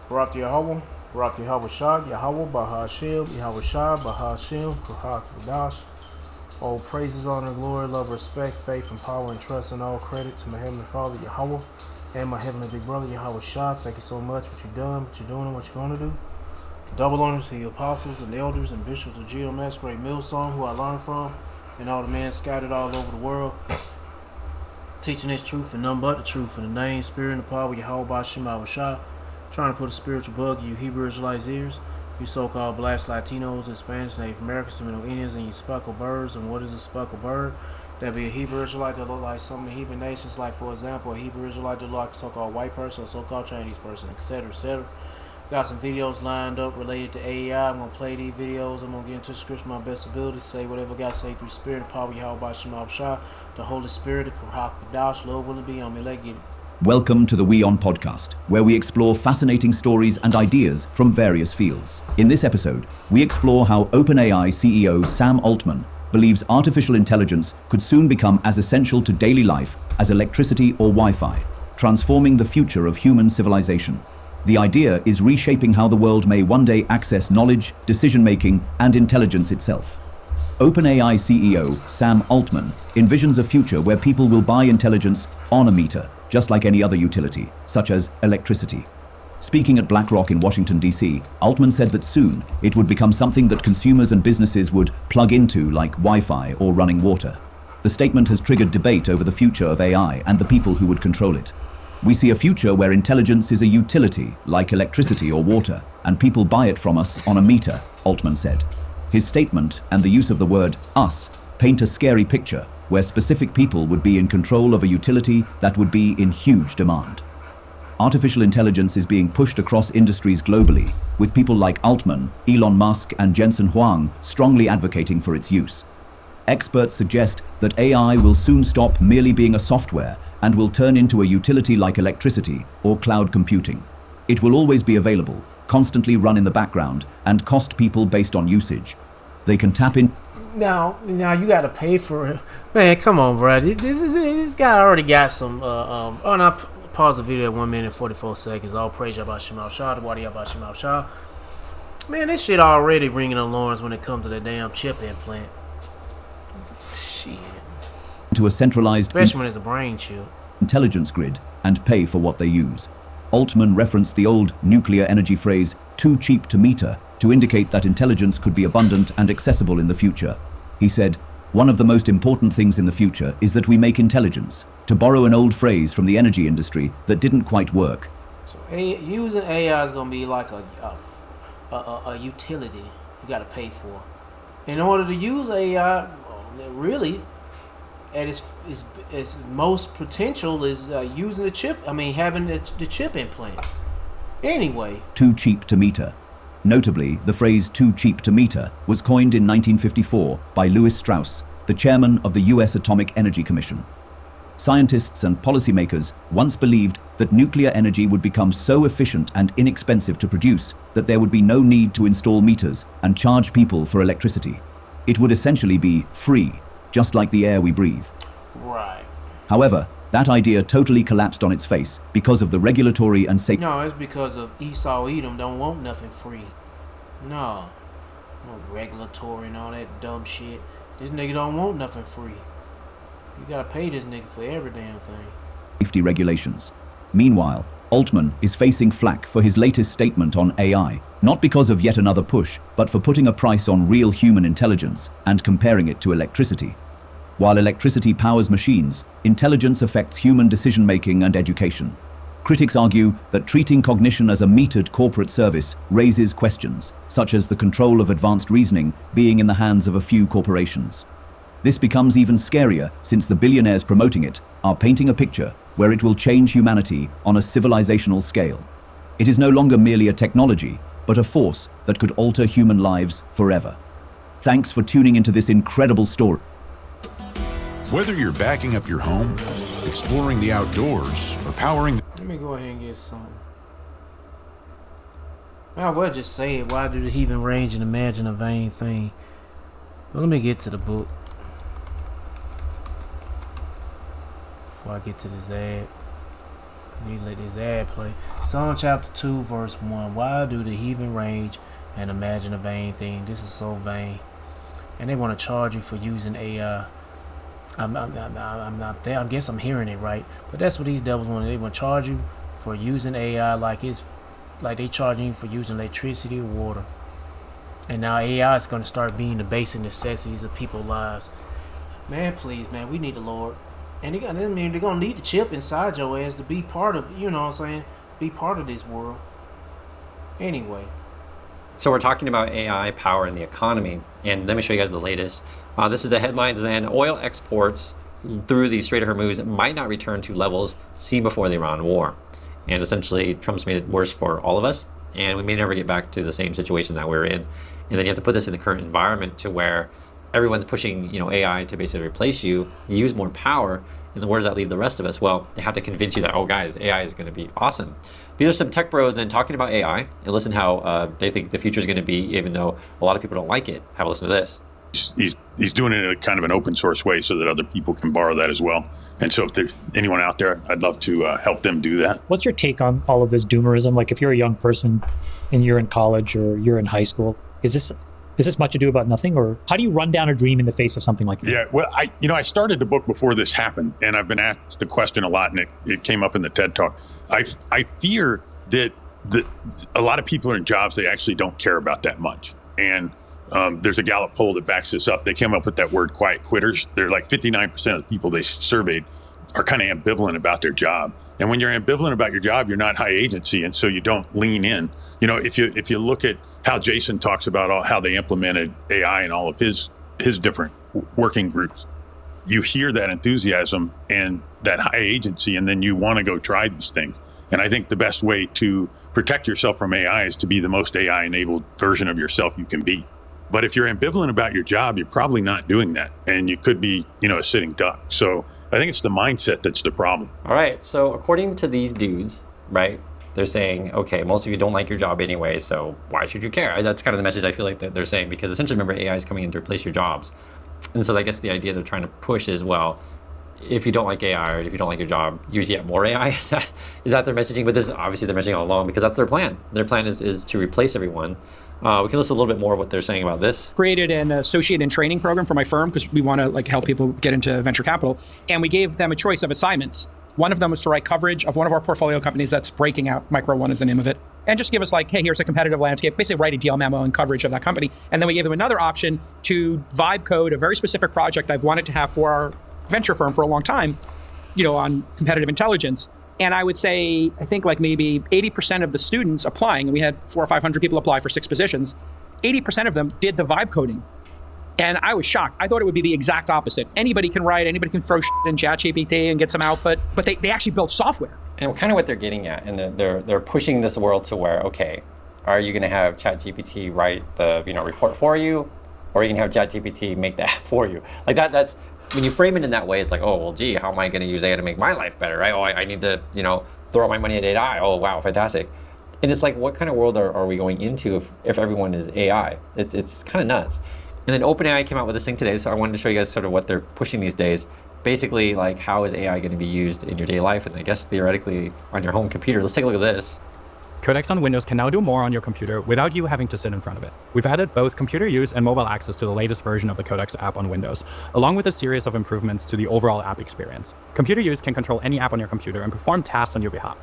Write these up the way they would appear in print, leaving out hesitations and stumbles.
Barak Yahweh, Barak Yahweh Shah, Yahweh Bahashim, Yahweh Shah, Bahashim, Kuhak Dash. All praises, honor, glory, love, respect, faith, and power, and trust, and all credit to my Heavenly Father, Yahweh, and my Heavenly Big Brother, Yahweh Shah. Thank you so much for what you've done, what you're doing, and what you're going to do. Double honors to the apostles and elders and bishops of GMS, Great Millstone, who I learned from, and all the men scattered all over the world, teaching this truth and none but the truth in the name, spirit, and the power of Yahweh Bashim Shah. Trying to put a spiritual bug in you Hebrew Israelites' ears, you so-called blacks, Latinos, Hispanics, Native Americans, Middle Indians, and you speckled birds. And what is a speckled bird? That'd be a Hebrew Israelite that look like some of the heathen nations, like, for example, a Hebrew Israelite that look like a so-called white person or so-called Chinese person, etc., etc. Got some videos lined up related to AI. I'm going to play these videos. I'm going to get into the scripture my best ability, say whatever God say through spirit, the power of Yahweh Bashim Shah, the Holy Spirit, the Kuhak Dash, Lord will be on me. Let's get it. Welcome to the We On podcast, where we explore fascinating stories and ideas from various fields. In this episode, we explore how OpenAI CEO Sam Altman believes artificial intelligence could soon become as essential to daily life as electricity or Wi-Fi, transforming the future of human civilization. The idea is reshaping how the world may one day access knowledge, decision-making, and intelligence itself. OpenAI CEO Sam Altman envisions a future where people will buy intelligence on a meter, just like any other utility, such as electricity. Speaking at BlackRock in Washington, D.C., Altman said that soon it would become something that consumers and businesses would plug into like Wi-Fi or running water. The statement has triggered debate over the future of AI and the people who would control it. We see a future where intelligence is a utility, like electricity or water, and people buy it from us on a meter, Altman said. His statement and the use of the word us paint a scary picture where specific people would be in control of a utility that would be in huge demand. Artificial intelligence is being pushed across industries globally, with people like Altman, Elon Musk, and Jensen Huang strongly advocating for its use. Experts suggest that AI will soon stop merely being a software and will turn into a utility like electricity or cloud computing. It will always be available, constantly run in the background, and cost people based on usage. They can tap in. Now you got to pay for it, man. Come on, bro. This guy already got some. Oh, now pause the video at 1 minute 44 seconds. All praise Yahweh Shema Shah, the Wadi Yahweh Shema Shah. Man, this shit already ringing alarms when it comes to the damn chip implant. Shit. To a centralized, especially when it's a brain chip, intelligence grid and pay for what they use. Altman referenced the old nuclear energy phrase, too cheap to meter, to indicate that intelligence could be abundant and accessible in the future. He said, one of the most important things in the future is that we make intelligence, to borrow an old phrase from the energy industry that didn't quite work. So using AI is going to be like a utility you got to pay for. In order to use AI, really, at its most potential is using the chip, having the chip implant. Anyway. Too cheap to meter. Notably, the phrase too cheap to meter was coined in 1954 by Lewis Strauss, the chairman of the U.S. Atomic Energy Commission. Scientists and policymakers once believed that nuclear energy would become so efficient and inexpensive to produce that there would be no need to install meters and charge people for electricity. It would essentially be free, just like the air we breathe. Right. However, that idea totally collapsed on its face because of the regulatory and safety. No, it's because of Esau Edom don't want nothing free. No regulatory and all that dumb shit. This nigga don't want nothing free. You gotta pay this nigga for every damn thing. Safety regulations. Meanwhile, Altman is facing flack for his latest statement on AI, not because of yet another push, but for putting a price on real human intelligence and comparing it to electricity. While electricity powers machines, intelligence affects human decision-making and education. Critics argue that treating cognition as a metered corporate service raises questions, such as the control of advanced reasoning being in the hands of a few corporations. This becomes even scarier since the billionaires promoting it are painting a picture where it will change humanity on a civilizational scale. It is no longer merely a technology, but a force that could alter human lives forever. Thanks for tuning into this incredible story. Whether you're backing up your home, exploring the outdoors, or powering... Let me go ahead and get some. Might as well just say it. Why do the heathen range and imagine a vain thing? But let me get to the book before I get to this ad. I need to let this ad play. Psalm chapter 2, verse 1. Why do the heathen rage and imagine a vain thing? This is so vain. And they want to charge you for using AI. I'm not there. I guess I'm hearing it right. But that's what these devils want. They want to charge you for using AI like they charging you for using electricity or water. And now AI is going to start being the basic necessities of people's lives. Man, please, man, we need the Lord. And they're going to need the chip inside your ass to be part of, you know what I'm saying, be part of this world. Anyway. So we're talking about AI power in the economy. And let me show you guys the latest. This is the headlines then. Oil exports through the Strait of Hormuz might not return to levels seen before the Iran war. And essentially, Trump's made it worse for all of us. And we may never get back to the same situation that we're in. And then you have to put this in the current environment to where everyone's pushing, AI to basically replace you, use more power. And then where does that leave the rest of us? Well, they have to convince you that, oh, guys, AI is going to be awesome. These are some tech bros then talking about AI. And listen how they think the future is going to be, even though a lot of people don't like it. Have a listen to this. He's doing it in a kind of an open source way so that other people can borrow that as well. And so if there's anyone out there, I'd love to help them do that. What's your take on all of this doomerism? Like if you're a young person and you're in college or you're in high school, is this much ado about nothing? Or how do you run down a dream in the face of something like that? Yeah, well, I started the book before this happened, and I've been asked the question a lot, and it came up in the TED Talk. I fear that a lot of people are in jobs they actually don't care about that much. And there's a Gallup poll that backs this up. They came up with that word quiet quitters. They're like 59% of the people they surveyed are kind of ambivalent about their job. And when you're ambivalent about your job, you're not high agency, and so you don't lean in. If you look at how Jason talks about how they implemented AI in all of his different working groups, you hear that enthusiasm and that high agency, and then you want to go try these things. And I think the best way to protect yourself from AI is to be the most AI-enabled version of yourself you can be. But if you're ambivalent about your job, you're probably not doing that. And you could be, a sitting duck. So I think it's the mindset that's the problem. All right. So according to these dudes, right, they're saying, okay, most of you don't like your job anyway, so why should you care? That's kind of the message I feel like that they're saying, because essentially, remember, AI is coming in to replace your jobs. And so I guess the idea they're trying to push is, well, if you don't like AI or if you don't like your job, use yet more AI. Is that their messaging? But this is obviously their messaging all along, because that's their plan. Their plan is to replace everyone. We can listen a little bit more of what they're saying about this. Created an associate and training program for my firm because we want to help people get into venture capital. And we gave them a choice of assignments. One of them was to write coverage of one of our portfolio companies that's breaking out. Micro One is the name of it. And just give us hey, here's a competitive landscape, basically write a deal memo and coverage of that company. And then we gave them another option to vibe code a very specific project I've wanted to have for our venture firm for a long time, on competitive intelligence. And I would say, I think maybe 80% of the students applying, and we had 400 or 500 people apply for 6 positions, 80% of them did the vibe coding. And I was shocked. I thought it would be the exact opposite. Anybody can write, anybody can throw shit in ChatGPT and get some output, but they actually build software. And kind of what they're getting at, and they're pushing this world to where, okay, are you going to have ChatGPT write the report for you, or are you going to have ChatGPT make the app for you? That's when you frame it in that way, it's oh, well, gee, how am I going to use AI to make my life better, right? Oh, I need to, throw all my money at AI. Oh, wow, fantastic. And it's what kind of world are we going into if everyone is AI? It's kind of nuts. And then OpenAI came out with this thing today, so I wanted to show you guys sort of what they're pushing these days. Basically, how is AI going to be used in your daily life, and I guess theoretically on your home computer. Let's take a look at this. Codex on Windows can now do more on your computer without you having to sit in front of it. We've added both computer use and mobile access to the latest version of the Codex app on Windows, along with a series of improvements to the overall app experience. Computer use can control any app on your computer and perform tasks on your behalf.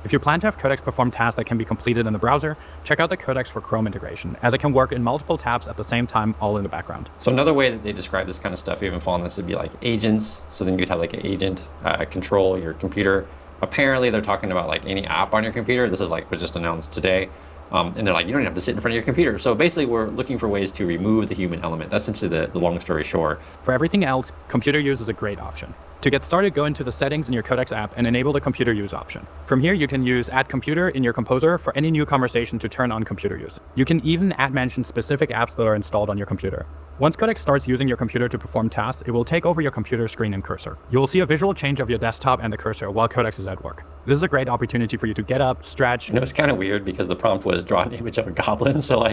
If you plan to have Codex perform tasks that can be completed in the browser, check out the Codex for Chrome integration, as it can work in multiple tabs at the same time, all in the background. So another way that they describe this kind of stuff, even following this, would be agents. So then you'd have an agent control your computer. Apparently, they're talking about any app on your computer. This is was just announced today. And they're you don't even have to sit in front of your computer. So basically, we're looking for ways to remove the human element. That's essentially the long story short. For everything else, computer use is a great option. To get started, go into the settings in your Codex app and enable the computer use option. From here, you can use Add Computer in your Composer for any new conversation to turn on computer use. You can even add mention specific apps that are installed on your computer. Once Codex starts using your computer to perform tasks, it will take over your computer screen and cursor. You will see a visual change of your desktop and the cursor while Codex is at work. This is a great opportunity for you to get up, stretch. It's kind of weird because the prompt was draw an image of a goblin. So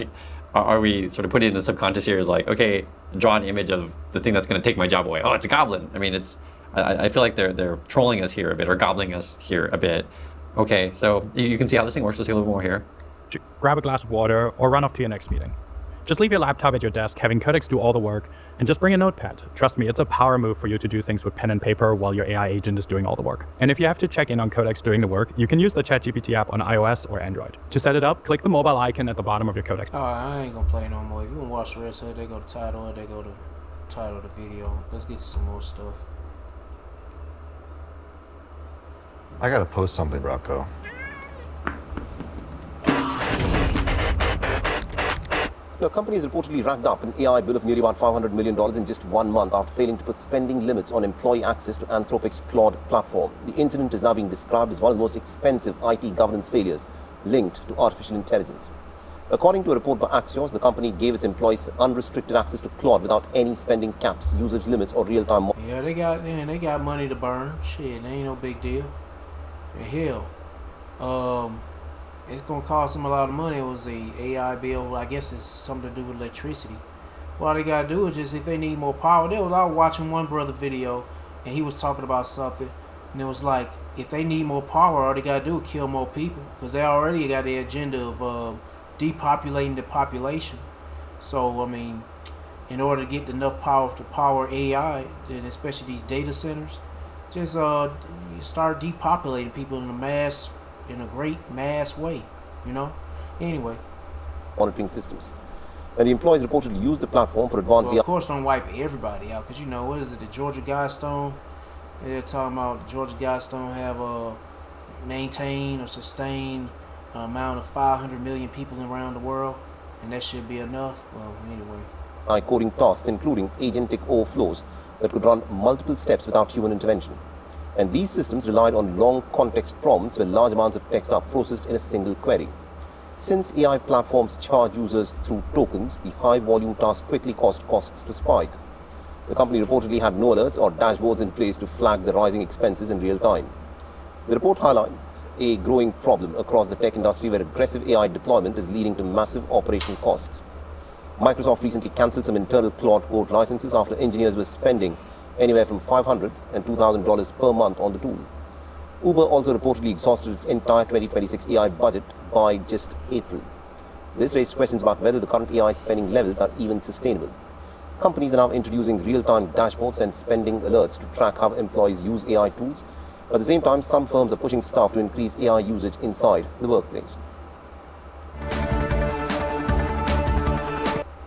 are we sort of putting in the subconscious here is okay, draw an image of the thing that's going to take my job away? Oh, it's a goblin. I feel like they're trolling us here a bit or gobbling us here a bit. Okay, so you can see how this thing works. Let's see a little more here. Grab a glass of water or run off to your next meeting. Just leave your laptop at your desk, having Codex do all the work, and just bring a notepad. Trust me, it's a power move for you to do things with pen and paper while your AI agent is doing all the work. And if you have to check in on Codex doing the work, you can use the ChatGPT app on iOS or Android. To set it up, click the mobile icon at the bottom of your Codex. All right, I ain't gonna play no more. If you wanna watch the rest of it, they go to title, they go to title of the video. Let's get to some more stuff. I gotta post something, Rocco. The company has reportedly racked up an AI bill of nearly about $500 million in just 1 month after failing to put spending limits on employee access to Anthropic's Claude platform. The incident is now being described as one of the most expensive IT governance failures linked to artificial intelligence. According to a report by Axios, the company gave its employees unrestricted access to Claude without any spending caps, usage limits, or real-time. Yeah, they got money to burn. Shit, it ain't no big deal. And hell, it's gonna cost them a lot of money. It was the AI bill. I guess it's something to do with electricity. What they gotta do is just, if they need more power, I was watching one brother video, and he was talking about something, and it was like, if they need more power, all they gotta do is kill more people, because they already got the agenda of depopulating the population. So I mean, in order to get enough power to power AI, and especially these data centers, just start depopulating people in a great mass way, you know? Anyway. Monitoring systems. And the employees reportedly used the platform for advanced... Well, of course, don't wipe everybody out, because, you know, what is it, the Georgia Guidestone? They're talking about the Georgia Guidestone have maintained or sustained an amount of 500 million people around the world, and that should be enough. Well, anyway. Coding tasks, including agentic overflows that could run multiple steps without human intervention. And these systems relied on long context prompts where large amounts of text are processed in a single query. Since AI platforms charge users through tokens, the high volume tasks quickly caused costs to spike. The company reportedly had no alerts or dashboards in place to flag the rising expenses in real time. The report highlights a growing problem across the tech industry where aggressive AI deployment is leading to massive operational costs. Microsoft recently cancelled some internal Claude code licenses after engineers were spending anywhere from $500 and $2,000 per month on the tool. Uber also reportedly exhausted its entire 2026 AI budget by just April. This raised questions about whether the current AI spending levels are even sustainable. Companies are now introducing real-time dashboards and spending alerts to track how employees use AI tools. At the same time, some firms are pushing staff to increase AI usage inside the workplace.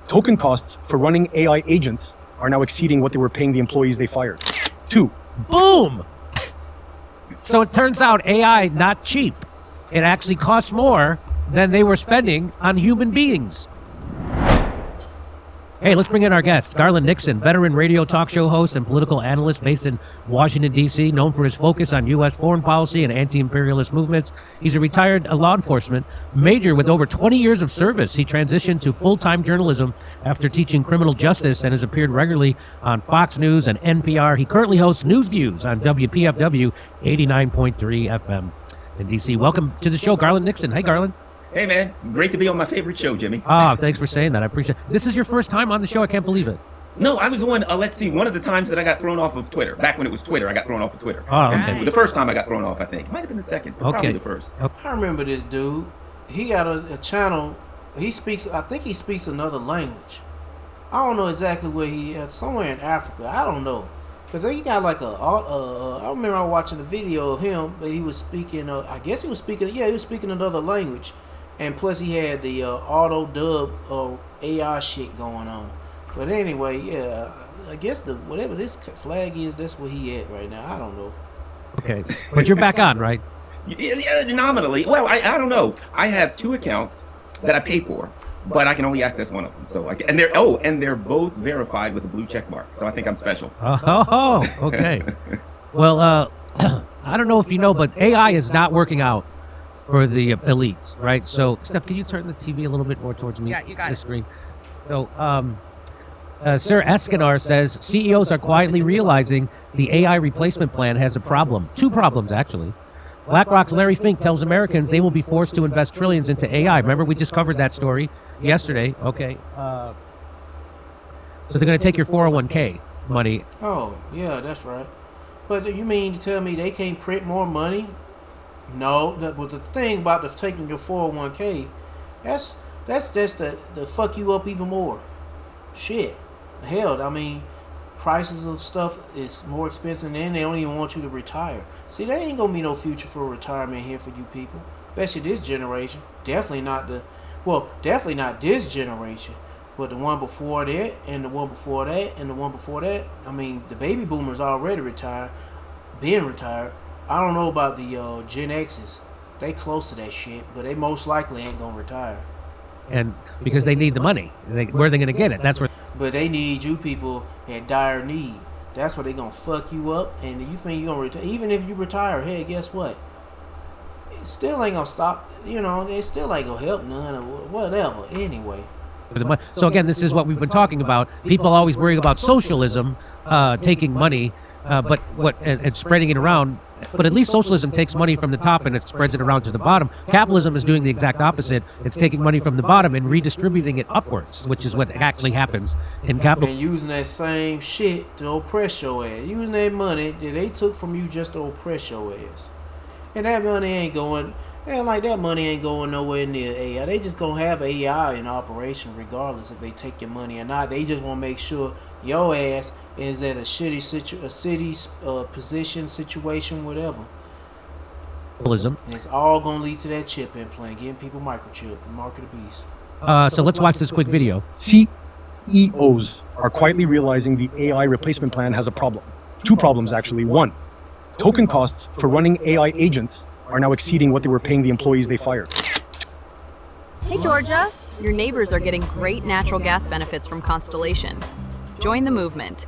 Token costs for running AI agents are now exceeding what they were paying the employees they fired. 2. Boom! So it turns out AI not cheap. It actually costs more than they were spending on human beings. Hey, let's bring in our guest, Garland Nixon, veteran radio talk show host and political analyst based in Washington, D.C., known for his focus on U.S. foreign policy and anti-imperialist movements. He's a retired law enforcement major with over 20 years of service. He transitioned to full-time journalism after teaching criminal justice and has appeared regularly on Fox News and NPR. He currently hosts News Views on WPFW 89.3 FM in D.C. Welcome to the show, Garland Nixon. Hey, Garland. Hey, man. Great to be on my favorite show, Jimmy. Thanks for saying that. I appreciate it. This is your first time on the show. I can't believe it. No, I was on, one of the times that I got thrown off of Twitter. Back when it was Twitter, I got thrown off of Twitter. Oh, okay. The first time I got thrown off, I think. It might have been the second. Okay. Probably the first. I remember this dude. He got a channel. I think he speaks another language. I don't know exactly where he is. Somewhere in Africa. I don't know. Because he got like I remember I was watching a video of him, but he was speaking, I guess he was speaking another language. And plus he had the auto-dub AI shit going on. But anyway, yeah, I guess whatever this flag is, that's where he at right now. I don't know. Okay, but you're back on, right? Yeah, nominally. Well, I don't know. I have 2 accounts that I pay for, but I can only access one of them. So they're both verified with a blue check mark. So I think I'm special. Oh, okay. Well, I don't know if you know, but AI is not working out for the elites, right? So, Steph, can you turn the TV a little bit more towards me? Yeah, you got the screen. So, Sir Eskenar says CEOs are quietly realizing the AI replacement plan has a problem. 2 problems, actually. BlackRock's Larry Fink tells Americans they will be forced to invest trillions into AI. Remember, we just covered that story yesterday. Okay. So they're going to take your 401k money. Oh, yeah, that's right. But you mean to tell me they can't print more money? No. But the thing about taking your 401k, that's just the fuck you up even more. Shit. Hell, I mean, prices of stuff is more expensive, and they don't even want you to retire. See, there ain't gonna be no future for retirement here for you people, especially this generation. Definitely not this generation, but the one before that, and the one before that, and the one before that. I mean, the baby boomers already retired, been retired. I don't know about the Gen X's. They close to that shit, but they most likely ain't gonna retire. And because they need the money, where are they gonna get it? That's where. But they need you people at dire need. That's where they gonna fuck you up, and you think you gonna retire. Even if you retire, hey, guess what? It still ain't gonna stop. You know, it still ain't gonna help none or whatever. Anyway. So again, this is what we've been talking about. People always worrying about socialism, taking money, and spreading it around. But at least socialism takes money from the top and it spreads it around to the bottom. Capitalism is doing the exact opposite. It's taking money from the bottom and redistributing it upwards, which is what actually happens in capitalism. And using that same shit to oppress your ass. Using that money that they took from you just to oppress your ass. And that money ain't going, that money ain't going nowhere near AI. They just gonna have AI in operation regardless if they take your money or not. They just wanna make sure your ass is at a position, situation, whatever. And it's all gonna lead to that chip implant, getting people microchip, mark of the beast. So let's watch this quick video. CEOs are quietly realizing the AI replacement plan has a problem. Two problems, actually. One, token costs for running AI agents are now exceeding what they were paying the employees they fired. Hey, Georgia. Your neighbors are getting great natural gas benefits from Constellation. Join the movement.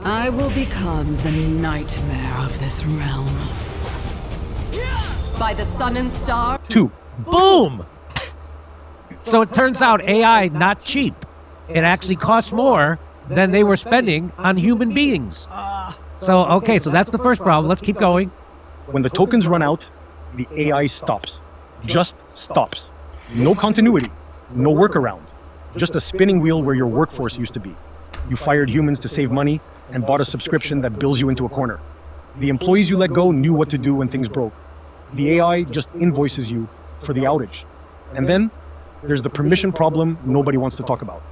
I will become the nightmare of this realm. By the sun and star. Two. Boom! So it turns out AI not cheap. It actually costs more than they were spending on human beings. So, okay, so that's the first problem. Let's keep going. When the tokens run out, the AI stops. Just stops. No continuity. No workaround. Just a spinning wheel where your workforce used to be. You fired humans to save money and bought a subscription that bills you into a corner. The employees you let go knew what to do when things broke. The AI just invoices you for the outage. And then there's the permission problem nobody wants to talk about.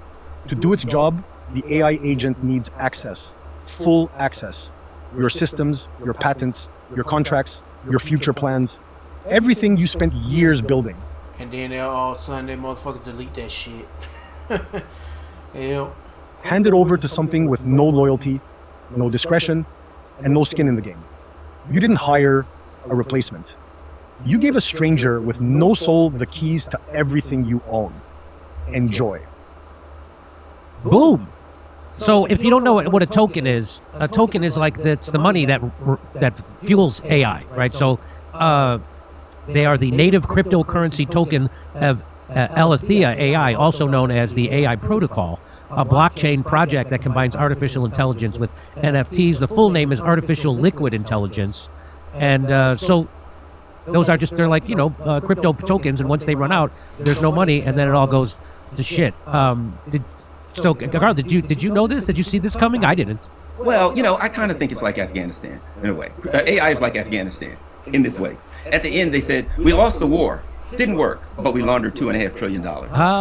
To do its job, the AI agent needs access, full access. Your systems, your patents, your contracts, your future plans, everything you spent years building. And then all of a sudden, they motherfuckers delete that shit. Hell. Hand it over to something with no loyalty, no discretion, and no skin in the game. You didn't hire a replacement. You gave a stranger with no soul the keys to everything you own. Enjoy. Boom. So if you don't know what a token is like that's the money that fuels AI, right? So they are the native cryptocurrency token of Alethea AI, also known as the AI protocol, a blockchain project that combines artificial intelligence with NFTs. The full name is Artificial Liquid Intelligence. And so those are just, they're like, crypto tokens. And once they run out, there's no money, and then it all goes to shit. So, Carl, did you know this? Did you see this coming? I didn't. Well, I kind of think it's like Afghanistan in a way. AI is like Afghanistan in this way. At the end, they said, we lost the war. Didn't work, but we laundered $2.5 trillion.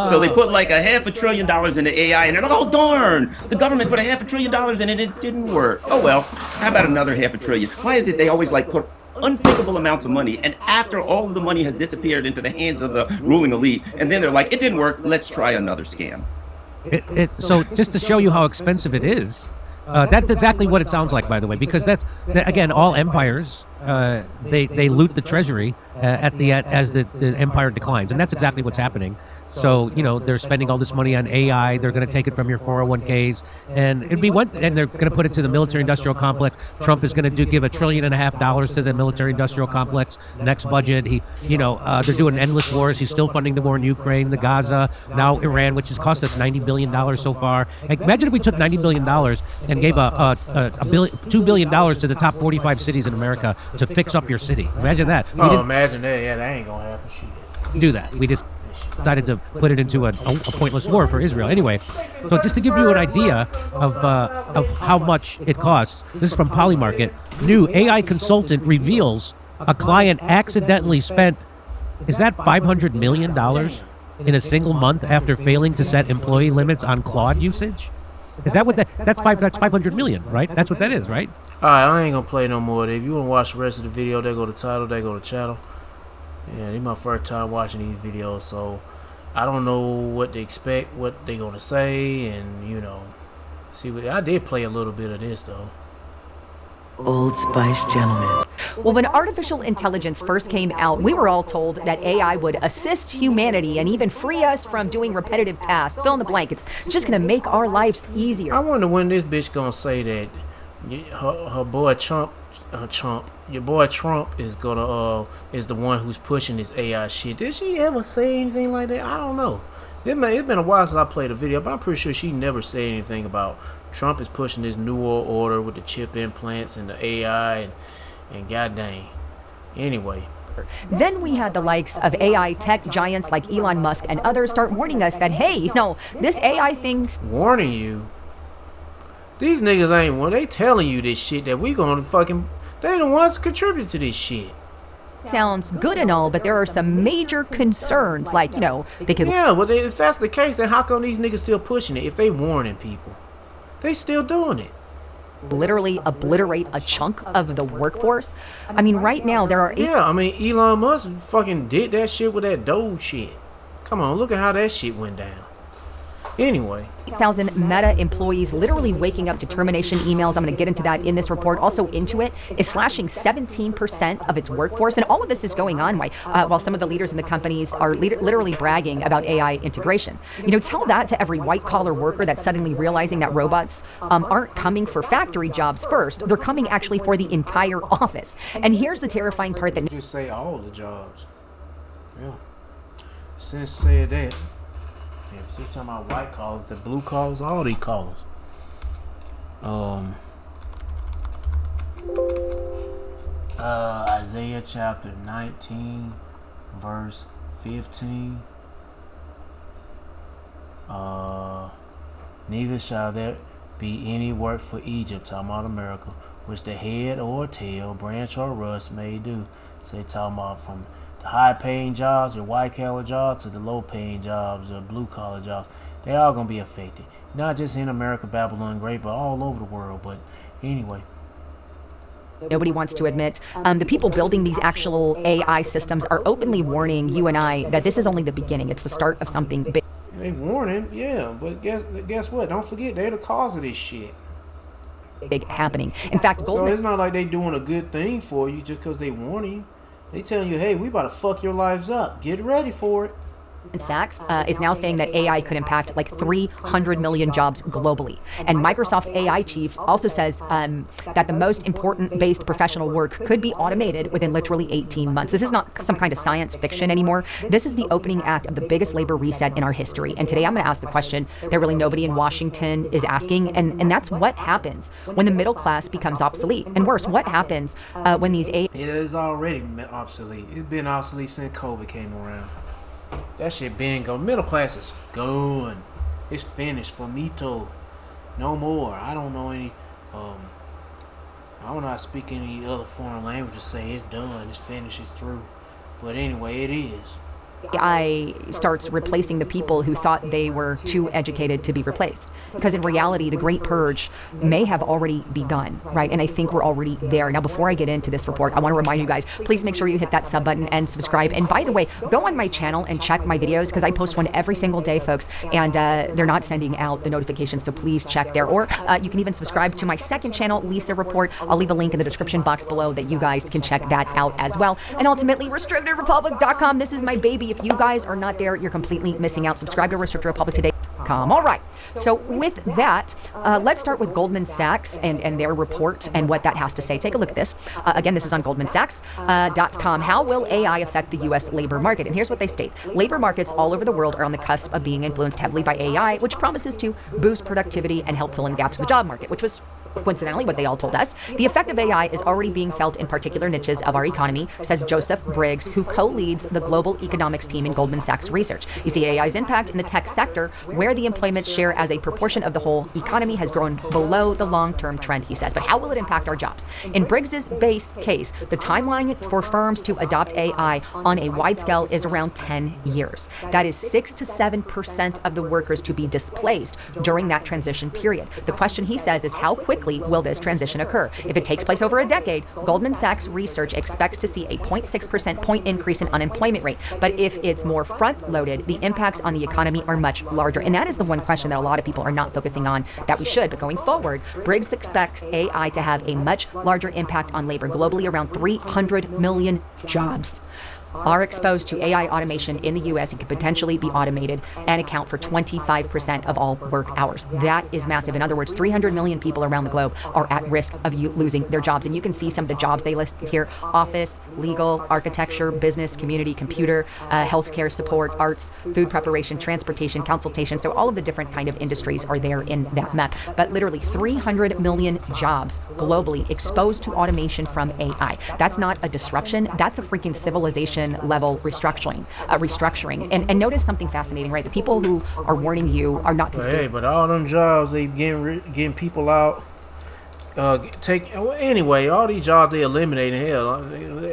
So they put like $500 billion into AI, and they're like, oh darn, the government put $500 billion in it, it didn't work. Oh well, how about another $500 billion? Why is it they always like put unthinkable amounts of money, and after all of the money has disappeared into the hands of the ruling elite, and then they're like, it didn't work, let's try another scam. So just to show you how expensive it is, that's exactly what it sounds like, by the way, because that's again, all empires, they loot the treasury as the empire declines, and that's exactly what's happening. So, they're spending all this money on AI. They're going to take it from your 401ks, and and they're going to put it to the military-industrial complex. Trump is going to give $1.5 trillion to the military-industrial complex next budget. They're doing endless wars. He's still funding the war in Ukraine, the Gaza, now Iran, which has cost us $90 billion so far. Like, imagine if we took $90 billion and gave $2 billion to the top 45 cities in America to fix up your city. Imagine that. Imagine that. Yeah, that ain't gonna happen. Shit. Do that. We just decided to put it into a pointless war for Israel. Anyway, so just to give you an idea of how much it costs, this is from Polymarket. New AI consultant reveals a client accidentally spent, is that $500 million in a single month after failing to set employee limits on Claude usage? Is that what that's 500 million, right? That's what that is, right? Alright, I ain't gonna play no more of it. If you wanna watch the rest of the video, they go to title, they go to channel. Yeah, this is my first time watching these videos, so I don't know what to expect, what they gonna say, and see what I did play a little bit of this though. Old Spice gentlemen. Well, when artificial intelligence first came out, we were all told that AI would assist humanity and even free us from doing repetitive tasks. Fill in the blank. It's just going to make our lives easier. I wonder when this bitch gonna say that her boy your boy Trump is gonna is the one who's pushing this AI shit. Did she ever say anything like that? I don't know. It's been a while since I played a video, but I'm pretty sure she never said anything about Trump is pushing this New World Order with the chip implants and the AI and god dang. Anyway. Then we had the likes of AI tech giants like Elon Musk and others start warning us that, hey, this AI thing's... Warning you? These niggas ain't they telling you this shit that we gonna fucking... They the ones contribute to this shit. Sounds good and all, but there are some major concerns, like, they could... Yeah, well, if that's the case, then how come these niggas still pushing it? If they warning people, they still doing it. Literally obliterate a chunk of the workforce. I mean, right now there are... Yeah, I mean, Elon Musk fucking did that shit with that Doge shit. Come on, look at how that shit went down. Anyway. 8,000 Meta employees literally waking up to termination emails. I'm going to get into that in this report. Also, Intuit is slashing 17% of its workforce. And all of this is going on while some of the leaders in the companies are literally bragging about AI integration. Tell that to every white-collar worker that's suddenly realizing that robots aren't coming for factory jobs first. They're coming actually for the entire office. And here's the terrifying part that... Just say all the jobs. Yeah. Since said that. Yeah, she's talking about white collars, the blue collars, all these collars. Isaiah chapter 19, verse 15. Neither shall there be any work for Egypt, talking about America, which the head or tail, branch or rust may do. So they talking about from the high-paying jobs, your white-collar jobs, to the low-paying jobs, or blue-collar jobs. They all gonna be affected. Not just in America, Babylon Great, but all over the world. But anyway. Nobody wants to admit. The people building these actual AI systems are openly warning you and I that this is only the beginning. It's the start of something big. They warning, yeah, but guess what? Don't forget, they're the cause of this shit. Big happening. In fact, so it's not like they doing a good thing for you just because they warning you. They telling you, hey, we about to fuck your lives up. Get ready for it. Sachs is now saying that AI could impact like 300 million jobs globally. And Microsoft's AI chief also says that the most important based professional work could be automated within literally 18 months. This is not some kind of science fiction anymore. This is the opening act of the biggest labor reset in our history. And today I'm going to ask the question that really nobody in Washington is asking. And that's what happens when the middle class becomes obsolete. And worse, what happens when these AI... It is already obsolete. It's been obsolete since COVID came around. That shit been gone. Middle class is gone. It's finished for me too. No more. I don't know any I don't know how to speak any other foreign language to say it's done, it's finished, it's through. But anyway, it is. AI starts replacing the people who thought they were too educated to be replaced. Because in reality, the Great Purge may have already begun, right? And I think we're already there. Now, before I get into this report, I want to remind you guys, please make sure you hit that sub button and subscribe. And by the way, go on my channel and check my videos because I post one every single day, folks. And they're not sending out the notifications, so please check there. Or you can even subscribe to my second channel, Lisa Report. I'll leave a link in the description box below that you guys can check that out as well. And ultimately, RestrictedRepublic.com. This is my baby. If you guys are not there, you're completely missing out. Subscribe to Restricted Republic today. All right. So with that, let's start with Goldman Sachs and their report and what that has to say. Take a look at this. Again, this is on GoldmanSachs.com. How will AI affect the U.S. labor market? And here's what they state. Labor markets all over the world are on the cusp of being influenced heavily by AI, which promises to boost productivity and help fill in gaps in the job market, which was coincidentally what they all told us. The effect of AI is already being felt in particular niches of our economy, says Joseph Briggs, who co-leads the global economics team in Goldman Sachs Research. You see AI's impact in the tech sector, where the employment share as a proportion of the whole economy has grown below the long-term trend, he says. But how will it impact our jobs? In Briggs's base case, the timeline for firms to adopt AI on a wide scale is around 10 years. That is 6 to 7% of the workers to be displaced during that transition period. The question, he says, is how quickly will this transition occur? If it takes place over a decade, Goldman Sachs Research expects to see a 0.6% point increase in unemployment rate. But if it's more front-loaded, the impacts on the economy are much larger. And that is the one question that a lot of people are not focusing on that we should. But going forward, Briggs expects AI to have a much larger impact on labor globally. Around 300 million jobs are exposed to AI automation in the U.S. and could potentially be automated and account for 25% of all work hours. That is massive. In other words, 300 million people around the globe are at risk of losing their jobs. And you can see some of the jobs they listed here: office, legal, architecture, business, community, computer, healthcare support, arts, food preparation, transportation, consultation. So all of the different kind of industries are there in that map. But literally 300 million jobs globally exposed to automation from AI. That's not a disruption. That's a freaking civilization level restructuring. And notice something fascinating, right? The people who are warning you are not considering. Hey, but all them jobs, they getting people out. Anyway, all these jobs they eliminating. Hell,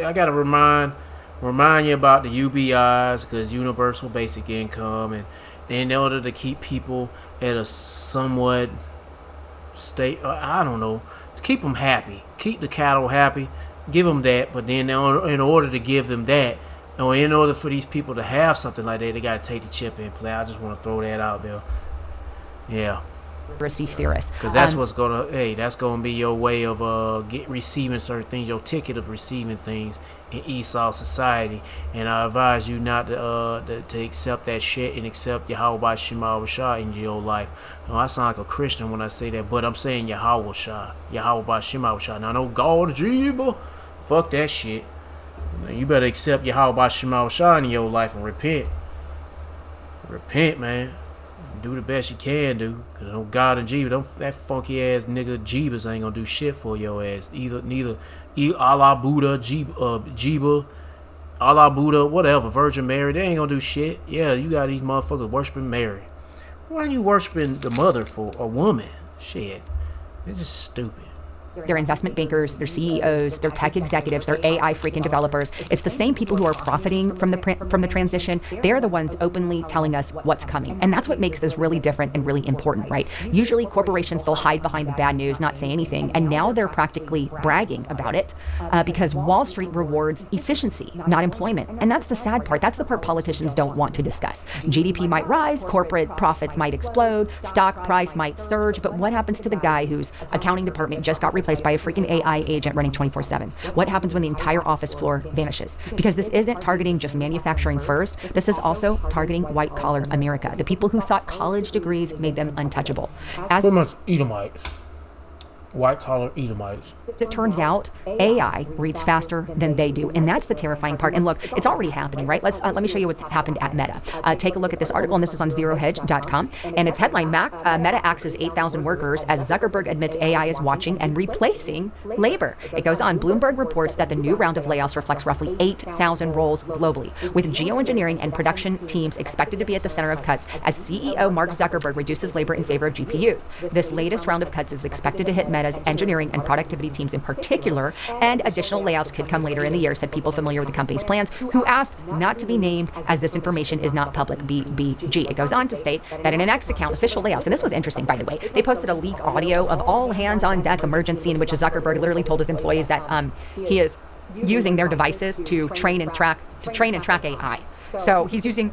I gotta remind you about the UBIs, because universal basic income, and in order to keep people at a somewhat state, I don't know, to keep them happy, keep the cattle happy. Give them that, but then in order to give them that, or in order for these people to have something like that, they got to take the chip and play. I just want to throw that out there. Yeah. Theorists. Because that's what's gonna. Hey, that's gonna be your way of receiving certain things, your ticket of receiving things in Esau society. And I advise you not to accept that shit and accept Yahweh Shema Shah in your life. Now, I sound like a Christian when I say that, but I'm saying Yahweh Shah, Yahweh Shema Shah. Now, no God Jeeba, fuck that shit. Now, you better accept Yahweh Shema Shah in your life and repent. Repent, man. Do the best you can do, cause no God and Jeeba, that funky ass nigga Jeebas ain't gonna do shit for your ass. Neither Allah Buddha, Jeeba, Allah Buddha, whatever, Virgin Mary, they ain't gonna do shit. Yeah, you got these motherfuckers worshiping Mary. Why are you worshiping the mother for a woman? Shit, it's just stupid. They're investment bankers, they're CEOs, they're tech executives, they're AI freaking developers. It's the same people who are profiting from the transition. They're the ones openly telling us what's coming. And that's what makes this really different and really important, right? Usually corporations, they'll hide behind the bad news, not say anything. And now they're practically bragging about it because Wall Street rewards efficiency, not employment. And that's the sad part. That's the part politicians don't want to discuss. GDP might rise, corporate profits might explode, stock price might surge. But what happens to the guy whose accounting department just got replaced by a freaking AI agent running 24/7? What happens when the entire office floor vanishes? Because this isn't targeting just manufacturing first. This is also targeting white-collar America, the people who thought college degrees made them untouchable. As Pretty much Edomites. White-collar Edomites. It turns out AI reads faster than they do, and that's the terrifying part. And look, it's already happening, right? Let me show you what's happened at Meta. Take a look at this article, and this is on zerohedge.com. And its headline: Meta axes 8,000 workers as Zuckerberg admits AI is watching and replacing labor. It goes on. Bloomberg reports that the new round of layoffs reflects roughly 8,000 roles globally, with geoengineering and production teams expected to be at the center of cuts as CEO Mark Zuckerberg reduces labor in favor of GPUs. This latest round of cuts is expected to hit Meta's engineering and productivity teams in particular, and additional layoffs could come later in the year, said people familiar with the company's plans, who asked not to be named as this information is not public, BBG. It goes on to state that in an X account, official layoffs, and this was interesting, by the way, they posted a leak audio of all hands on deck emergency in which Zuckerberg literally told his employees that he is using their devices to train and track AI. So he's using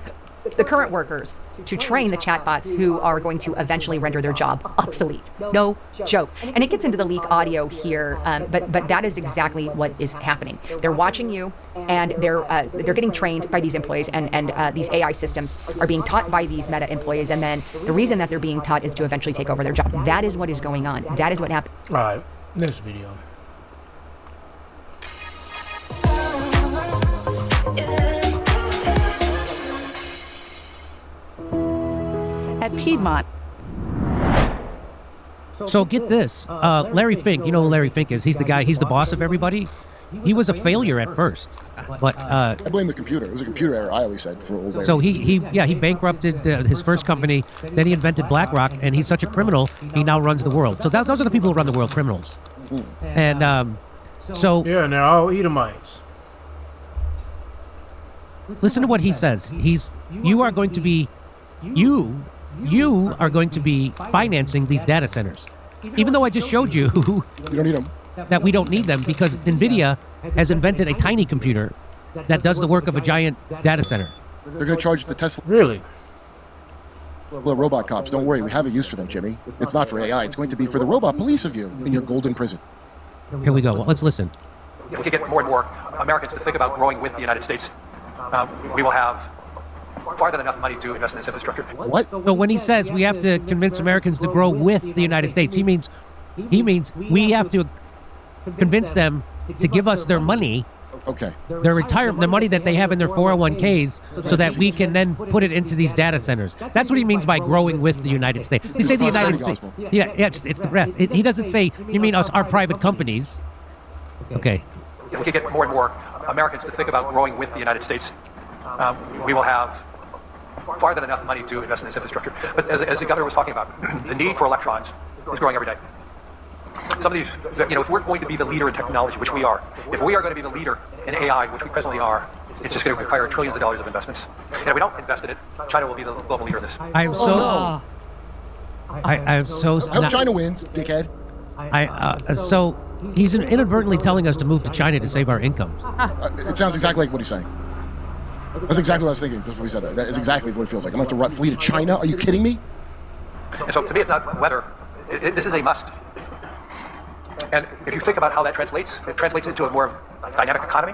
the current workers to train the chatbots who are going to eventually render their job obsolete. No joke. And it gets into the leak audio here, but that is exactly what is happening. They're watching you, and they're getting trained by these employees, and these AI systems are being taught by these Meta employees, and then the reason that they're being taught is to eventually take over their job. That is what is going on. That is what happened. All right, next video. At Piedmont, So get this, Larry Fink, you know who Larry Fink is. He's the guy, he's the boss of everybody. He was a failure at first, but I blame the computer. It was a computer error, I always said, for old Larry. so he bankrupted his first company, then he invented BlackRock, and he's such a criminal, he now runs the world. So those are the people who run the world, criminals. And so... Yeah, they're all Edomites. Listen to what he says. You are going to be financing these data centers. Even though I just showed you You don't need them. that we don't need them because NVIDIA has invented a tiny computer that does the work of a giant data center. They're going to charge the Tesla. Really? Well, robot cops, don't worry. We have a use for them, Jimmy. It's not for AI. It's going to be for the robot police of you in your golden prison. Here we go. Well, let's listen. If we can get more and more Americans to think about growing with the United States, we will have more than enough money to invest in this infrastructure. What? So when he says we have to convince Americans to grow with the United States, he means we have to convince them to give us their money, okay, their retirement, the money that they have in their 401ks, so that we can then put it into these data centers. That's what he means by growing with the United States. They say the United States. Yeah, it's the rest. He doesn't say, you mean us, our private companies. Okay. If we can get more and more Americans to think about growing with the United States, we will have more than enough money to invest in this infrastructure. But as the governor was talking about, the need for electrons is growing every day. Some of these, if we're going to be the leader in technology, which we are, if we are going to be the leader in AI, which we presently are, it's just going to require trillions of dollars of investments. And if we don't invest in it, China will be the global leader in this. I am so... I am so... I hope China wins, dickhead. So he's inadvertently telling us to move to China to save our incomes. It sounds exactly like what he's saying. That's exactly what I was thinking just before he said that. That is exactly what it feels like. I'm going to have to flee to China? Are you kidding me? And so to me, it's not whether. This is a must. And if you think about how that translates, it translates into a more dynamic economy.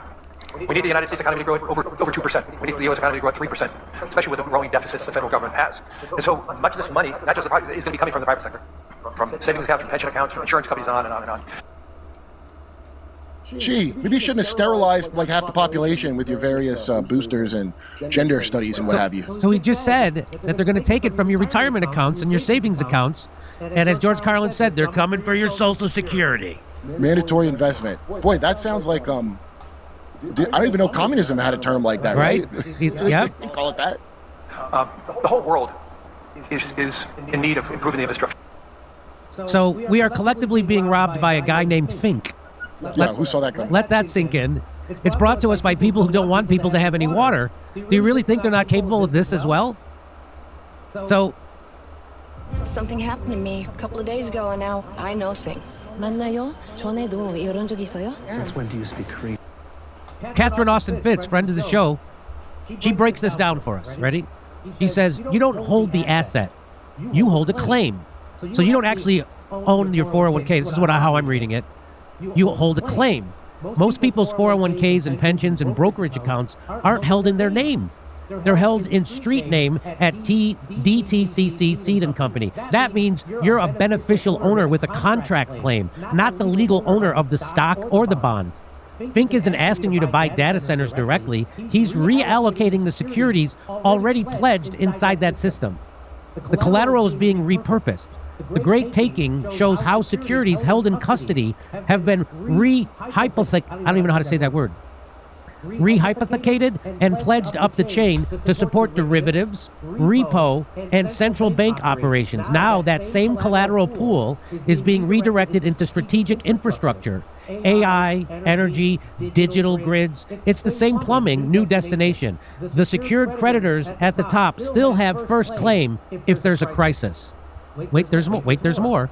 We need the United States economy to grow at over 2%. We need the U.S. economy to grow at 3%, especially with the growing deficits the federal government has. And so much of this money, not just the private, is going to be coming from the private sector, from savings accounts, from pension accounts, from insurance companies, and on and on and on. Gee, maybe you shouldn't have sterilized like half the population with your various boosters and gender studies and what have you. So he just said that they're going to take it from your retirement accounts and your savings accounts. And as George Carlin said, they're coming for your Social Security. Mandatory investment. Boy, that sounds like, I don't even know communism had a term like that, right? Yeah. Call it that. The whole world is in need of improving the infrastructure. So we are collectively being robbed by a guy named Fink. Who saw that coming? Let that sink in. It's brought to us by people who don't want people to have any water. Do you really think they're not capable of this as well? So... Something happened to me a couple of days ago, and now I know things. 만나요? 전에도 이런 적 있어요? Since when do you speak Korean? Catherine Austin Fitz, friend of the show, she breaks this down for us. Ready? She says, you don't hold the asset. You hold a claim. So you don't actually own your 401k. This is how I'm reading it. You hold a claim. Most people's 401ks and pensions and brokerage accounts aren't held in their name. They're held in street name at DTCC Seed & Company. That means you're a beneficial owner with a contract claim, not the legal owner of the stock or the bond. Fink isn't asking you to buy data centers directly. He's reallocating the securities already pledged inside that system. The collateral is being repurposed. The Great Taking shows how securities held in custody have been I don't even know how to say that word. Rehypothecated and pledged up the chain to support derivatives, repo, and central bank operations. Now that same collateral pool is being redirected into strategic infrastructure, AI, energy, digital grids. It's the same plumbing, new destination. The secured creditors at the top still have first claim if there's a crisis. Wait, there's more.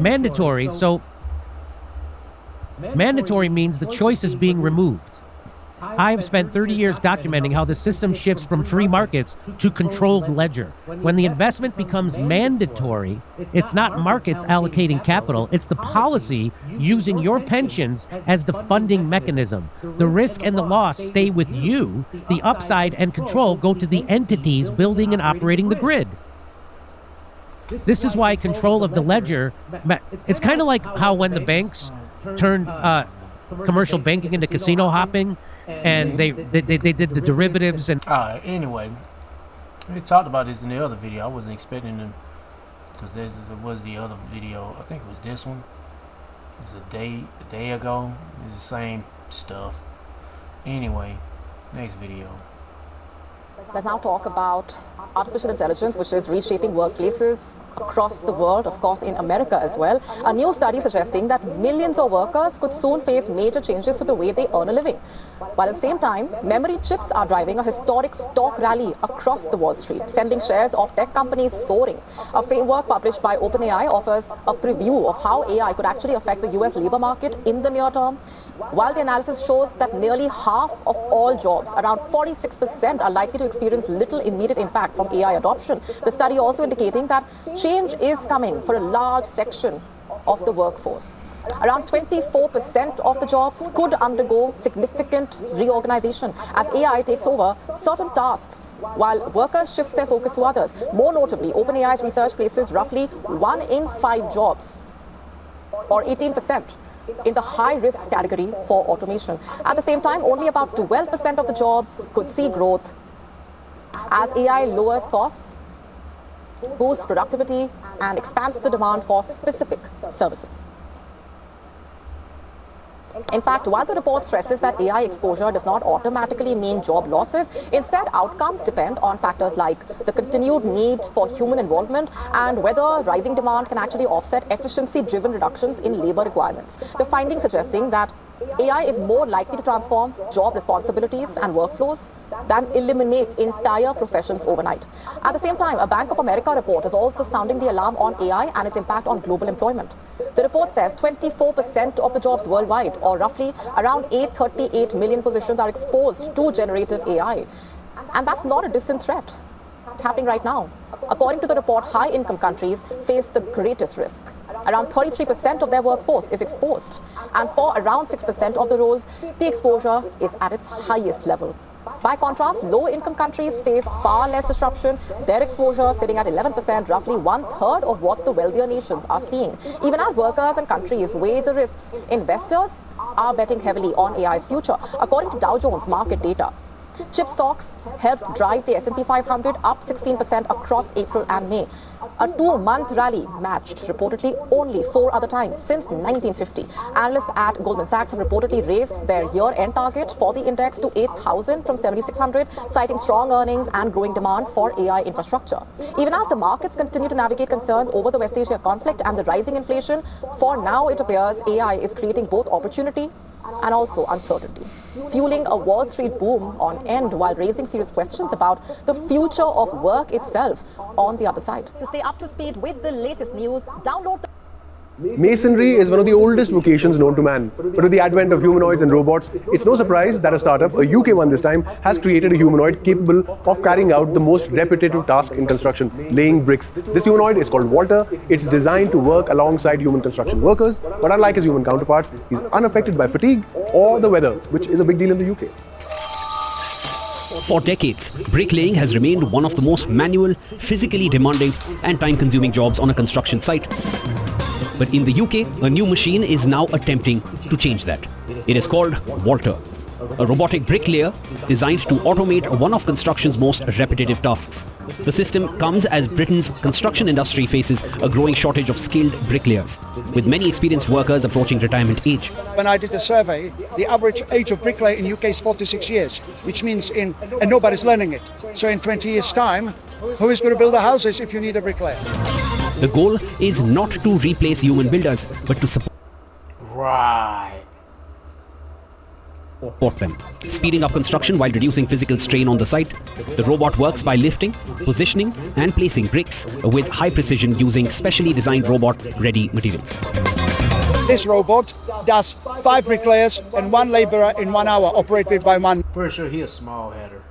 Mandatory, so mandatory means the choice is being removed. I have spent 30 years documenting how the system shifts from free markets to controlled ledger. When the investment becomes mandatory, it's not markets allocating capital, it's the policy using your pensions as the funding mechanism. The risk and the loss stay with you. The upside and control go to the entities building and operating the grid. This is why control of the ledger, it's kind of like how when the banks turned commercial banking into casino hopping, and they did the derivatives and... Anyway, we talked about this in the other video. I wasn't expecting them because there was the other video. I think it was this one. It was a day ago. It's the same stuff. Anyway, next video. Let's now talk about artificial intelligence, which is reshaping workplaces across the world, of course in America as well. A new study suggesting that millions of workers could soon face major changes to the way they earn a living. While at the same time, memory chips are driving a historic stock rally across the Wall Street, sending shares of tech companies soaring. A framework published by OpenAI offers a preview of how AI could actually affect the US labor market in the near term. While the analysis shows that nearly half of all jobs, around 46%, are likely to experience little immediate impact from AI adoption, the study also indicating that change is coming for a large section of the workforce. Around 24% of the jobs could undergo significant reorganization as AI takes over certain tasks while workers shift their focus to others. More notably, OpenAI's research places roughly 1 in 5 jobs, or 18%, in the high-risk category for automation. At the same time, only about 12% of the jobs could see growth as AI lowers costs, boosts productivity, and expands the demand for specific services. In fact, while the report stresses that AI exposure does not automatically mean job losses, instead outcomes depend on factors like the continued need for human involvement and whether rising demand can actually offset efficiency-driven reductions in labor requirements. The findings suggesting that AI is more likely to transform job responsibilities and workflows than eliminate entire professions overnight. At the same time, a Bank of America report is also sounding the alarm on AI and its impact on global employment. The report says 24% of the jobs worldwide, or roughly around 838 million positions, are exposed to generative AI. And that's not a distant threat. It's happening right now. According to the report, high-income countries face the greatest risk. Around 33% of their workforce is exposed. And for around 6% of the roles, the exposure is at its highest level. By contrast, low-income countries face far less disruption, their exposure sitting at 11%, roughly 1/3 of what the wealthier nations are seeing. Even as workers and countries weigh the risks, investors are betting heavily on AI's future. According to Dow Jones market data, chip stocks helped drive the S&P 500 up 16% across April and May. A 2-month rally matched reportedly only 4 other times since 1950. Analysts at Goldman Sachs have reportedly raised their year-end target for the index to 8,000 from 7,600, citing strong earnings and growing demand for AI infrastructure. Even as the markets continue to navigate concerns over the West Asia conflict and the rising inflation, for now it appears AI is creating both opportunity and also uncertainty, fueling a Wall Street boom on end while raising serious questions about the future of work itself on the other side. To stay up to speed with the latest news, download the Masonry is one of the oldest vocations known to man, but with the advent of humanoids and robots, it's no surprise that a startup, a UK one this time, has created a humanoid capable of carrying out the most repetitive task in construction, laying bricks. This humanoid is called Walter. It's designed to work alongside human construction workers, but unlike his human counterparts, he's unaffected by fatigue or the weather, which is a big deal in the UK. For decades, bricklaying has remained one of the most manual, physically demanding and time-consuming jobs on a construction site. But in the UK, a new machine is now attempting to change that. It is called Walter, a robotic bricklayer designed to automate one of construction's most repetitive tasks. The system comes as Britain's construction industry faces a growing shortage of skilled bricklayers, with many experienced workers approaching retirement age. When I did the survey, the average age of bricklayer in UK is 46 years, which means and nobody's learning it. So in 20 years' time, who is going to build the houses if you need a bricklayer? The goal is not to replace human builders, but to support them, speeding up construction while reducing physical strain on the site. The robot works by lifting, positioning, and placing bricks with high precision using specially designed robot-ready materials. This robot does 5 bricklayers and 1 laborer in 1 hour, operated by 1 Pretty sure he a small header.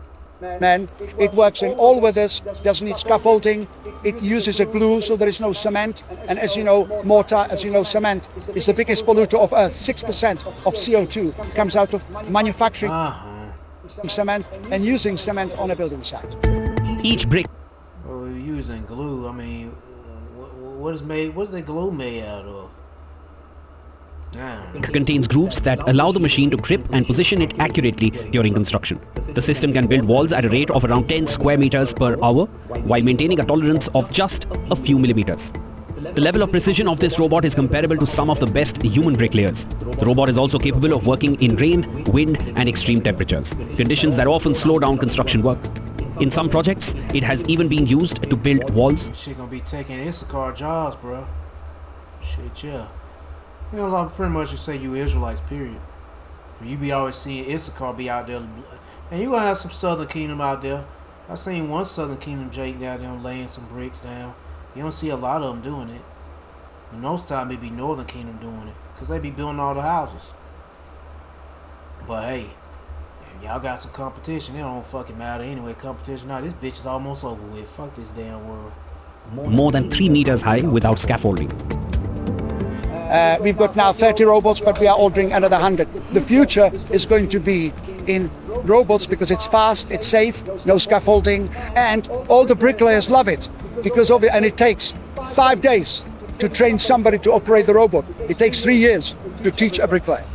man. It works in all weathers, doesn't need scaffolding. It uses a glue, so there is no cement. And as you know, mortar, as you know, cement is the biggest polluter of Earth. 6% of CO2 comes out of manufacturing cement and using cement on a building site. Each brick. Oh, using glue. I mean, what is the glue made out of? contains grooves that allow the machine to grip and position it accurately during construction. The system can build walls at a rate of around 10 square meters per hour while maintaining a tolerance of just a few millimeters. The level of precision of this robot is comparable to some of the best human bricklayers. The robot is also capable of working in rain, wind, and extreme temperatures, conditions that often slow down construction work. In some projects, it has even been used to build walls. Shit gonna be taking Issachar jobs, bro. Shit, yeah. You know, like pretty much you say you Israelites, period. You be always seeing Issachar be out there, and you gonna have some Southern Kingdom out there. I seen one Southern Kingdom Jake down there laying some bricks down. You don't see a lot of them doing it. But most time it be Northern Kingdom doing it, cause they be building all the houses. But hey, y'all got some competition. It don't fucking matter anyway. Competition now. This bitch is almost over with. Fuck this damn world. More than 3 meters high without scaffolding. We've got now 30 robots, but we are ordering another 100. The future is going to be in robots because it's fast, it's safe, no scaffolding, and all the bricklayers love it because of it. And it takes 5 days to train somebody to operate the robot. It takes 3 years to teach a bricklayer.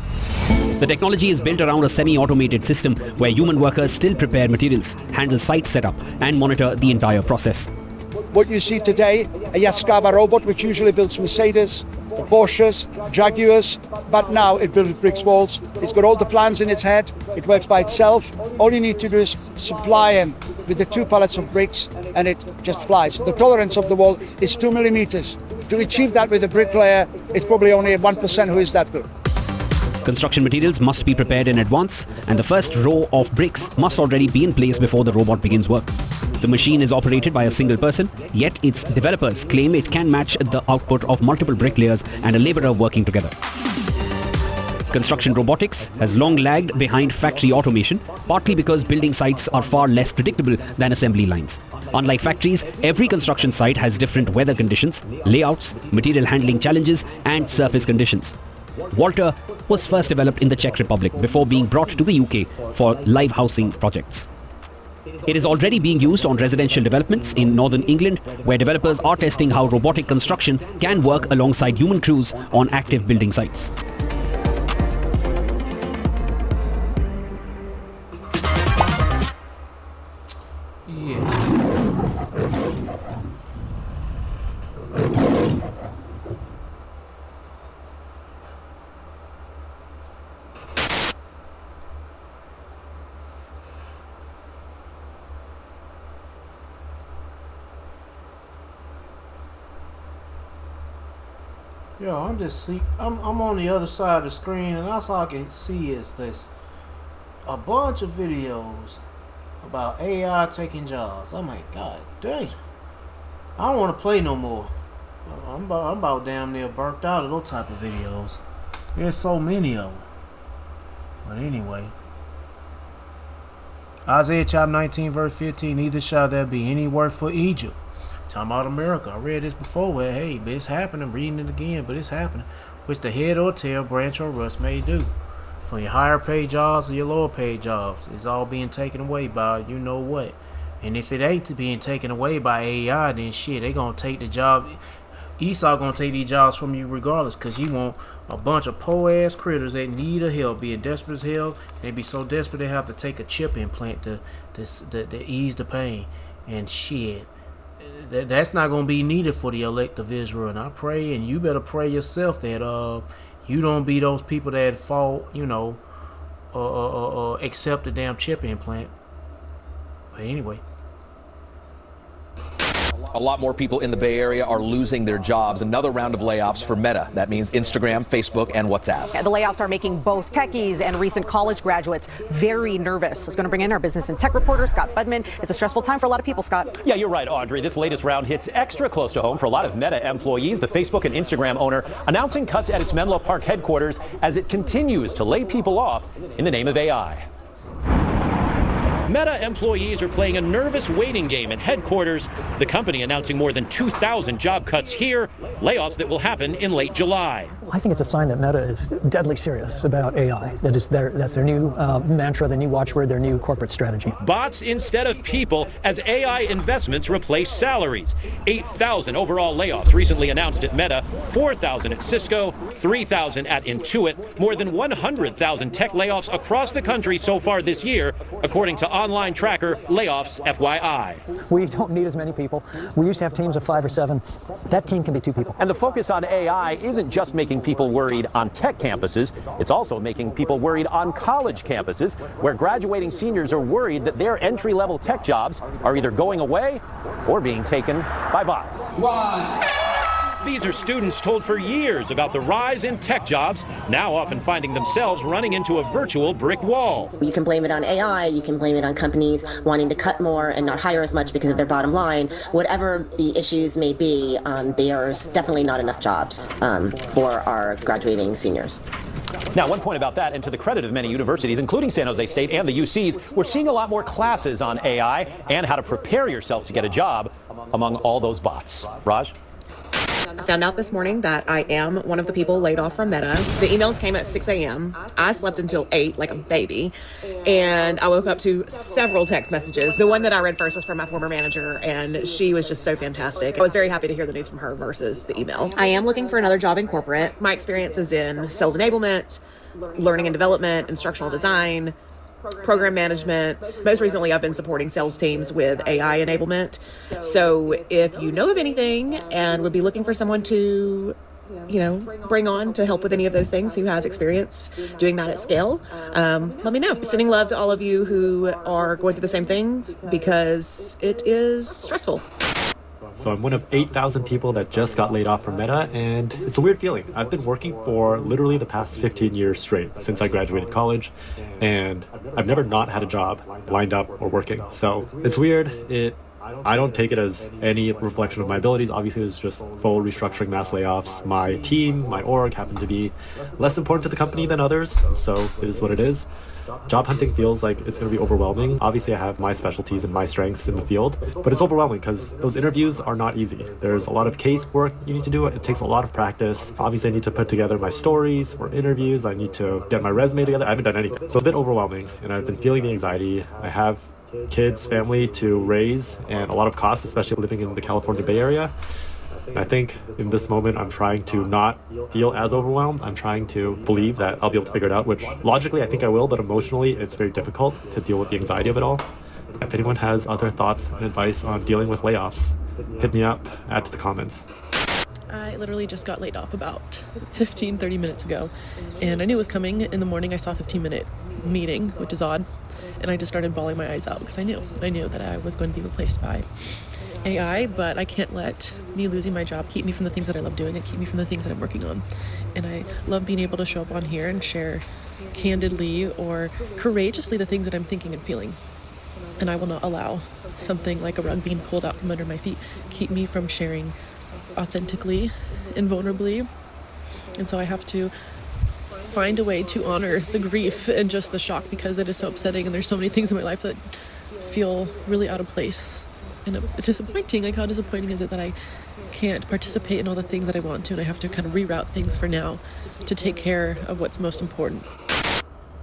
The technology is built around a semi-automated system where human workers still prepare materials, handle site setup, and monitor the entire process. What you see today, a Yaskawa robot, which usually builds Mercedes, Porsches, Jaguars, but now it builds bricks walls. It's got all the plans in its head. It works by itself. All you need to do is supply him with the 2 pallets of bricks, and it just flies. The tolerance of the wall is 2 millimeters. To achieve that with a bricklayer, it's probably only 1% who is that good. Construction materials must be prepared in advance, and the first row of bricks must already be in place before the robot begins work. The machine is operated by a single person, yet its developers claim it can match the output of multiple bricklayers and a laborer working together. Construction robotics has long lagged behind factory automation, partly because building sites are far less predictable than assembly lines. Unlike factories, every construction site has different weather conditions, layouts, material handling challenges, and surface conditions. Walter was first developed in the Czech Republic before being brought to the UK for live housing projects. It is already being used on residential developments in northern England, where developers are testing how robotic construction can work alongside human crews on active building sites. Yo, I'm on the other side of the screen, and that's all I can see is this a bunch of videos about AI taking jobs. I'm like, God dang, I don't want to play no more. I'm about damn near burnt out of those type of videos. There's so many of them. But anyway, Isaiah chapter 19 verse 15, neither shall there be any work for Egypt. Talking about America. I read this before where, hey, but it's happening. I'm reading it again, but it's happening. Which the head or tail, branch or rust may do. For your higher paid jobs or your lower paid jobs, it's all being taken away by you know what. And if it ain't being taken away by AI, then shit, they gonna take the job. Esau gonna take these jobs from you regardless, cause you want a bunch of poor ass critters that need a help, being desperate as hell. They be so desperate they have to take a chip implant to ease the pain. And shit, that's not gonna be needed for the elect of Israel. And I pray, and you better pray yourself that you don't be those people that fall, accept the damn chip implant. But anyway. A lot more people in the Bay Area are losing their jobs. Another round of layoffs for Meta. That means Instagram, Facebook, and WhatsApp. The layoffs are making both techies and recent college graduates very nervous. It's going to bring in our business and tech reporter, Scott Budman. It's a stressful time for a lot of people, Scott. Yeah, you're right, Audrey. This latest round hits extra close to home for a lot of Meta employees. The Facebook and Instagram owner announcing cuts at its Menlo Park headquarters as it continues to lay people off in the name of AI. Meta employees are playing a nervous waiting game at headquarters. The company announcing more than 2,000 job cuts here, layoffs that will happen in late July. I think it's a sign that Meta is deadly serious about AI. That's their new mantra, their new watchword, their new corporate strategy. Bots instead of people as AI investments replace salaries. 8,000 overall layoffs recently announced at Meta, 4,000 at Cisco, 3,000 at Intuit, more than 100,000 tech layoffs across the country so far this year, according to online tracker Layoffs FYI. We don't need as many people. We used to have teams of 5 or 7. That team can be 2 people. And the focus on AI isn't just making people worried on tech campuses, it's also making people worried on college campuses, where graduating seniors are worried that their entry-level tech jobs are either going away or being taken by bots. These are students told for years about the rise in tech jobs, now often finding themselves running into a virtual brick wall. You can blame it on AI, you can blame it on companies wanting to cut more and not hire as much because of their bottom line. Whatever the issues may be, there's definitely not enough jobs for our graduating seniors. Now, one point about that, and to the credit of many universities, including San Jose State and the UCs, we're seeing a lot more classes on AI and how to prepare yourself to get a job among all those bots. Raj? I found out this morning that I am one of the people laid off from Meta. The emails came at 6 a.m. I slept until 8 like a baby, and I woke up to several text messages. The one that I read first was from my former manager, and she was just so fantastic. I was very happy to hear the news from her versus the email. I am looking for another job in corporate. My experience is in sales enablement, learning and development, instructional design, program management. Most recently, I've been supporting sales teams with AI enablement. So if you know of anything and would be looking for someone to, bring on to help with any of those things who has experience doing that at scale, let me know. Sending love to all of you who are going through the same things because it is stressful. So I'm one of 8,000 people that just got laid off from Meta, and it's a weird feeling. I've been working for literally the past 15 years straight since I graduated college, and I've never not had a job lined up or working. So it's weird. I don't take it as any reflection of my abilities. Obviously, it's just full restructuring, mass layoffs. My team, my org happen to be less important to the company than others, so it is what it is. Job hunting feels like it's going to be overwhelming. Obviously, I have my specialties and my strengths in the field, but it's overwhelming because those interviews are not easy. There's a lot of case work you need to do. It takes a lot of practice. Obviously, I need to put together my stories for interviews. I need to get my resume together. I haven't done anything. So it's a bit overwhelming, and I've been feeling the anxiety. I have kids, family to raise, and a lot of costs, especially living in the California Bay Area. I think in this moment, I'm trying to not feel as overwhelmed. I'm trying to believe that I'll be able to figure it out, which logically I think I will, but emotionally it's very difficult to deal with the anxiety of it all. If anyone has other thoughts and advice on dealing with layoffs, hit me up, add to the comments. I literally just got laid off about 15-30 minutes ago, and I knew it was coming. In the morning I saw a 15-minute meeting, which is odd, and I just started bawling my eyes out because I knew that I was going to be replaced by AI, but I can't let me losing my job keep me from the things that I love doing and keep me from the things that I'm working on. And I love being able to show up on here and share candidly or courageously the things that I'm thinking and feeling. And I will not allow something like a rug being pulled out from under my feet keep me from sharing authentically and vulnerably. And so I have to find a way to honor the grief and just the shock because it is so upsetting, and there's so many things in my life that feel really out of place. And disappointing, like how disappointing is it that I can't participate in all the things that I want to, and I have to kind of reroute things for now to take care of what's most important.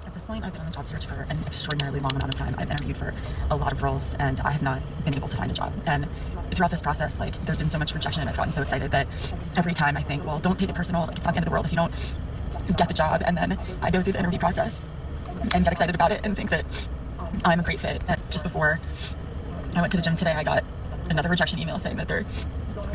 At this point, I've been on a job search for an extraordinarily long amount of time. I've interviewed for a lot of roles, and I have not been able to find a job. And throughout this process, there's been so much rejection, and I've gotten so excited that every time I think, well, don't take it personal. It's not the end of the world if you don't get the job. And then I go through the interview process and get excited about it and think that I'm a great fit. And just before I went to the gym today, I got another rejection email saying that they're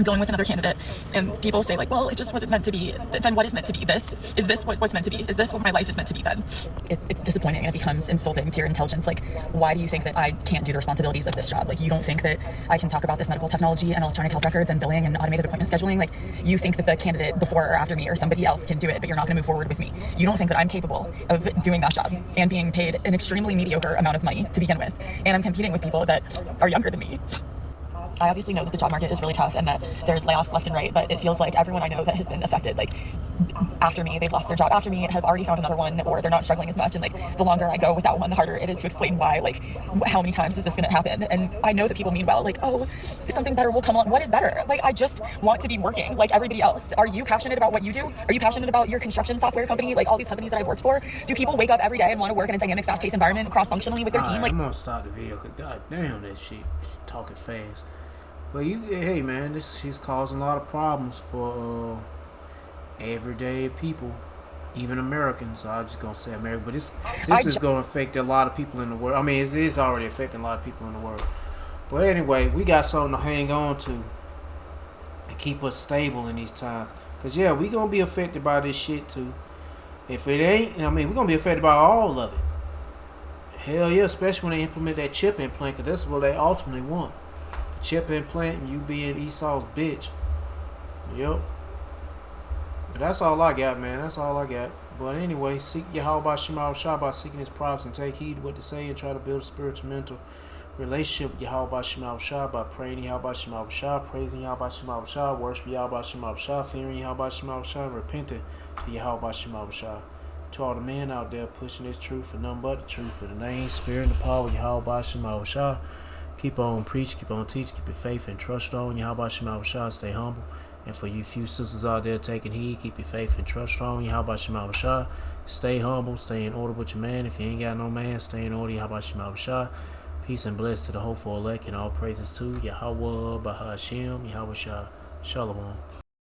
going with another candidate, and people say well, it just wasn't meant to be. Then what is meant to be? Is this what's meant to be? Is this what my life is meant to be then? It's disappointing, and it becomes insulting to your intelligence. Why do you think that I can't do the responsibilities of this job? You don't think that I can talk about this medical technology and electronic health records and billing and automated appointment scheduling? You think that the candidate before or after me or somebody else can do it, but you're not going to move forward with me. You don't think that I'm capable of doing that job and being paid an extremely mediocre amount of money to begin with, and I'm competing with people that are younger than me. I obviously know that the job market is really tough and that there's layoffs left and right, but it feels like everyone I know that has been affected, like after me, they've lost their job after me, have already found another one, or they're not struggling as much. And like the longer I go without one, the harder it is to explain why, like how many times is this going to happen? And I know that people mean well, like, oh, something better will come on. What is better? Like, I just want to be working like everybody else. Are you passionate about what you do? Are you passionate about your construction software company? Like all these companies that I've worked for? Do people wake up every day and want to work in a dynamic, fast-paced environment, cross-functionally with their team? Like, I'm gonna start the video because god damn that shit talking fast. But hey man, this is causing a lot of problems for everyday people, even Americans. So I'm just gonna say America, but this is gonna affect a lot of people in the world. I mean, it is already affecting a lot of people in the world. But anyway, we got something to hang on to and keep us stable in these times. Cause yeah, we gonna be affected by this shit too. If it ain't, I mean, we're gonna be affected by all of it. Hell yeah, especially when they implement that chip implant, because that's what they ultimately want. The chip implant and you being Esau's bitch. Yep. But that's all I got, man. That's all I got. But anyway, seek Yahweh Shema Shah by seeking his prophets and take heed what to say and try to build a spiritual mental relationship with Yahweh Shema Shah by praying Yahweh Shema Shah, praising Yahweh Shema Shah, worshiping Yahweh Shema Shah, fearing Yahweh Shema Shah, and repenting to Yahweh Shema Shah. To all the men out there pushing this truth for nothing but the truth, in the name, spirit, and the power of Yahweh Shema Shah. Keep on preach, keep on teach, keep your faith and trust on Yahweh Shema Shah. Stay humble. And for you few sisters out there taking heed, keep your faith and trust strong. Yahweh Shema Shah. Stay humble, stay in order with your man. If you ain't got no man, stay in order. Yahweh Shema Shah. Peace and bless to the hopeful elect, and all praises to Yahweh Bahashem, Yahweh Shah. Shalom.